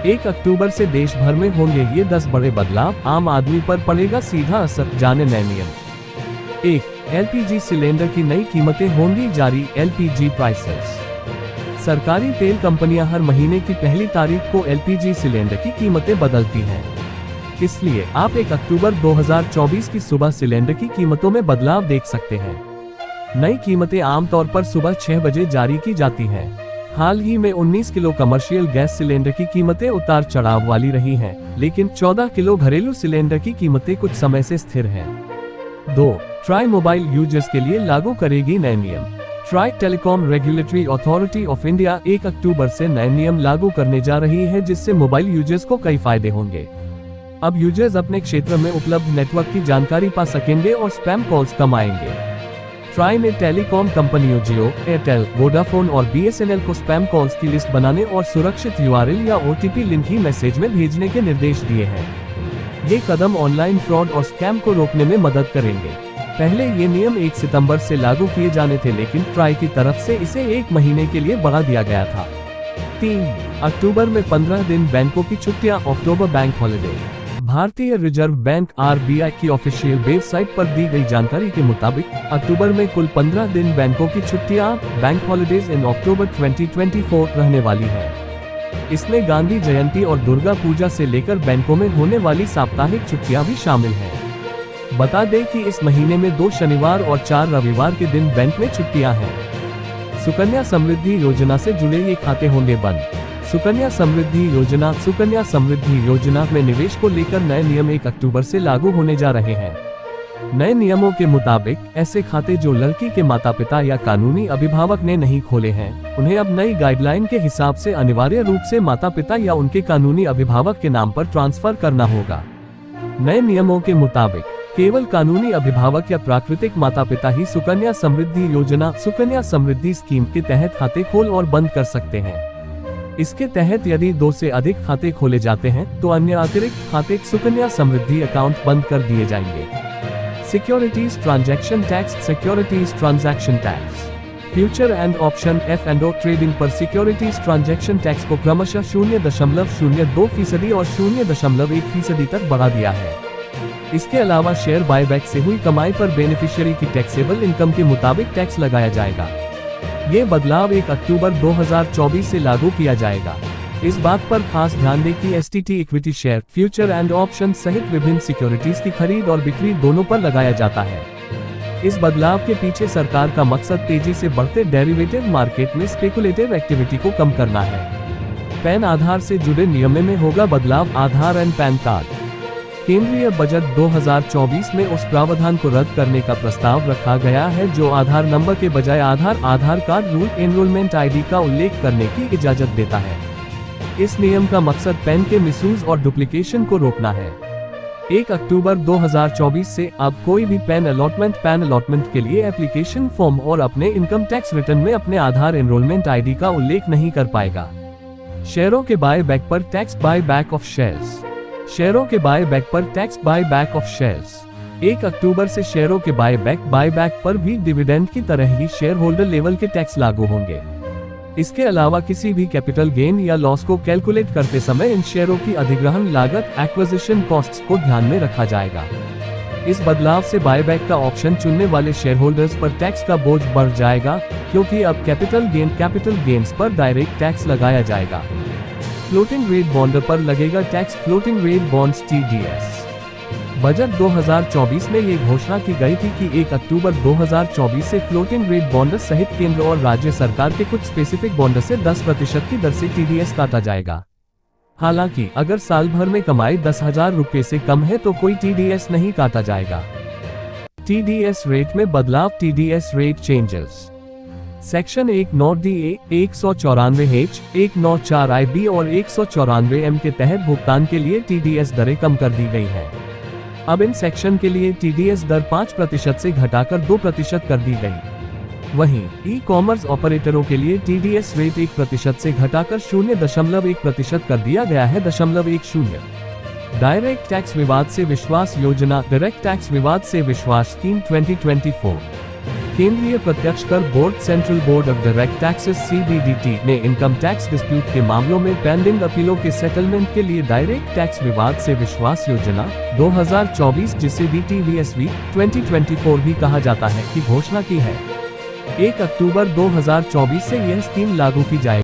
1 अक्टूबर से देश भर में होंगे ये 10 बड़े बदलाव, आम आदमी पर पड़ेगा सीधा असर, जाने नए नियम। 1. एलपीजी सिलेंडर की नई कीमतें होंगी जारी, एलपीजी प्राइसेस। सरकारी तेल कंपनियां हर महीने की पहली तारीख को एलपीजी सिलेंडर की कीमतें बदलती हैं। इसलिए आप 1 अक्टूबर 2024 की सुबह सिलेंडर की कीमतों में बदलाव देख सकते हैं। नई कीमतें आमतौर पर सुबह 6 बजे जारी की जाती हैं। हाल ही में 19 किलो कमर्शियल गैस सिलेंडर की कीमतें उतार चढ़ाव वाली रही हैं, लेकिन 14 किलो घरेलू सिलेंडर की कीमतें कुछ समय से स्थिर हैं। 2. ट्राई मोबाइल यूजर्स के लिए लागू करेगी नए नियम। Try telecom regulatory authority of India 1 अक्टूबर से नए नियम लागू करने जा रही है, जिससे मोबाइल यूजर्स को कई फायदे होंगे। अब यूजर्स अपने क्षेत्र में उपलब्ध नेटवर्क की जानकारी पा सकेंगे और स्पैम कॉल्स कम आएंगे। ट्राई ने टेलीकॉम कंपनियों जियो, एयरटेल, वोडाफोन और बीएसएनएल को स्पैम कॉल्स की लिस्ट बनाने और सुरक्षित यूआरएल या ओटीपी लिंक ही मैसेज में भेजने के निर्देश दिए हैं। ये कदम ऑनलाइन फ्रॉड और स्कैम को रोकने में मदद करेंगे। पहले ये नियम 1 सितंबर से लागू किए जाने थे, लेकिन ट्राई की तरफ से इसे 1 महीने के लिए बढ़ा दिया गया था। 3 अक्टूबर में 15 दिन बैंकों की छुट्टियां, अक्टूबर बैंक हॉलिडे। भारतीय रिजर्व बैंक आरबीआई की ऑफिशियल वेबसाइट पर दी गई जानकारी के मुताबिक अक्टूबर में कुल 15 दिन बैंकों की छुट्टियां, बैंक हॉलिडेज इन अक्टूबर 2024 रहने वाली है। इसमें गांधी जयंती और दुर्गा पूजा से लेकर बैंकों में होने वाली साप्ताहिक छुट्टियां भी शामिल हैं। बता दें कि इस महीने में 2 शनिवार और 4 रविवार के दिन बैंक में छुट्टियां हैं। सुकन्या समृद्धि योजना से जुड़े ये खाते होंगे बंद। सुकन्या समृद्धि योजना में निवेश को लेकर नए नियम 1 अक्टूबर से लागू होने जा रहे हैं। नए नियमों के मुताबिक ऐसे खाते जो लड़की के माता पिता या कानूनी अभिभावक ने नहीं खोले हैं, उन्हें अब नई गाइडलाइन के हिसाब से अनिवार्य रूप से माता पिता या उनके कानूनी अभिभावक के नाम पर ट्रांसफर करना होगा। नए नियमों के मुताबिक केवल कानूनी अभिभावक या प्राकृतिक माता पिता ही सुकन्या समृद्धि स्कीम के तहत खाते खोल और बंद कर सकते हैं। इसके तहत यदि 2 से अधिक खाते खोले जाते हैं तो अन्य अतिरिक्त खाते सुकन्या समृद्धि अकाउंट बंद कर दिए जाएंगे। Securities transaction tax, future and option F&O trading पर सिक्योरिटीज ट्रांजैक्शन टैक्स को क्रमशः 0.02% और 0.1% तक बढ़ा दिया है। इसके अलावा शेयर बायबैक से हुई कमाई पर बेनिफिशियरी की टैक्सेबल इनकम के मुताबिक टैक्स लगाया जाएगा। ये बदलाव 1 अक्टूबर 2024 से लागू किया जाएगा। इस बात पर खास ध्यान दें कि STT equity share, future and option सहित विभिन्न सिक्योरिटीज की खरीद और बिक्री दोनों पर लगाया जाता है। इस बदलाव के पीछे सरकार का मकसद तेजी से बढ़ते डेरिवेटिव मार्केट में स्पेकुलेटिव एक्टिविटी को कम करना है। पैन आधार से जुड़े नियमों में होगा बदलाव, आधार एंड पैन कार्ड। केंद्रीय बजट 2024 में उस प्रावधान को रद्द करने का प्रस्ताव रखा गया है जो आधार नंबर के बजाय आधार कार्ड रूल एनरोलमेंट आईडी का उल्लेख करने की इजाजत देता है। इस नियम का मकसद पैन के मिसयूज और डुप्लीकेशन को रोकना है। 1 अक्टूबर 2024 से अब कोई भी पैन अलॉटमेंट के लिए एप्लीकेशन फॉर्म और अपने इनकम टैक्स रिटर्न में अपने आधार एनरोलमेंट आईडी का उल्लेख नहीं कर पाएगा। शेयरों के बाय बैक पर tax buy back of shares. शेयरों के बाय बैक पर tax buy back of shares. 1 अक्टूबर से शेयरों के बाय बैक पर भी डिविडेंड की तरह ही शेयर होल्डर लेवल के टैक्स लागू होंगे। इसके अलावा किसी भी कैपिटल गेन या लॉस को कैलकुलेट करते समय इन शेयरों की अधिग्रहण लागत एक्विजिशन कॉस्ट्स को ध्यान में रखा जाएगा। इस बदलाव से बायबैक का ऑप्शन चुनने वाले शेयर होल्डर्स पर टैक्स का बोझ बढ़ जाएगा, क्योंकि अब कैपिटल गेन्स पर डायरेक्ट टैक्स लगाया जाएगा। फ्लोटिंग रेट बॉन्ड पर लगेगा tax, floating rate bonds TDS। Budget 2024 में ये घोषणा की गई थी कि 1 अक्टूबर 2024 से फ्लोटिंग रेट बॉन्ड सहित केंद्र और राज्य सरकार के कुछ स्पेसिफिक बॉन्ड से 10% की दर से TDS काटा जाएगा। हालांकि अगर साल भर में कमाई 10,000 रुपये से कम है तो कोई TDS नहीं काटा जाएगा। TDS रेट में बदलाव, TDS rate changes. Section 19D, 194H, 194IB और 194M के तहत भुगतान के लिए TDS दरें कम कर दी गई हैं। अब इन सेक्शन के लिए TDS दर 5% से घटाकर 2% कर दी गई। वहीं ई-कॉमर्स ऑपरेटरों के लिए TDS रेट 1% से घटाकर 0.1% कर दिया गया है। 0.10। डायरेक्ट टैक्स विवाद से विश्वास योजना, डायरेक्ट टैक्स विवाद से विश्वास स्कीम 2024। केंद्रीय प्रत्यक्ष कर board central board of direct taxes (CBDT) ने इनकम टैक्स डिस्प्यूट के मामलों में पेंडिंग अपीलों के सेटलमेंट के लिए डायरेक्ट टैक्स विवाद से विश्वास योजना 2024, जिसे DTVSV 2024 भी कहा जाता है, की घोषणा की है। 1 अक्टूबर 2024 से यह स्कीम लागू की जाएगी।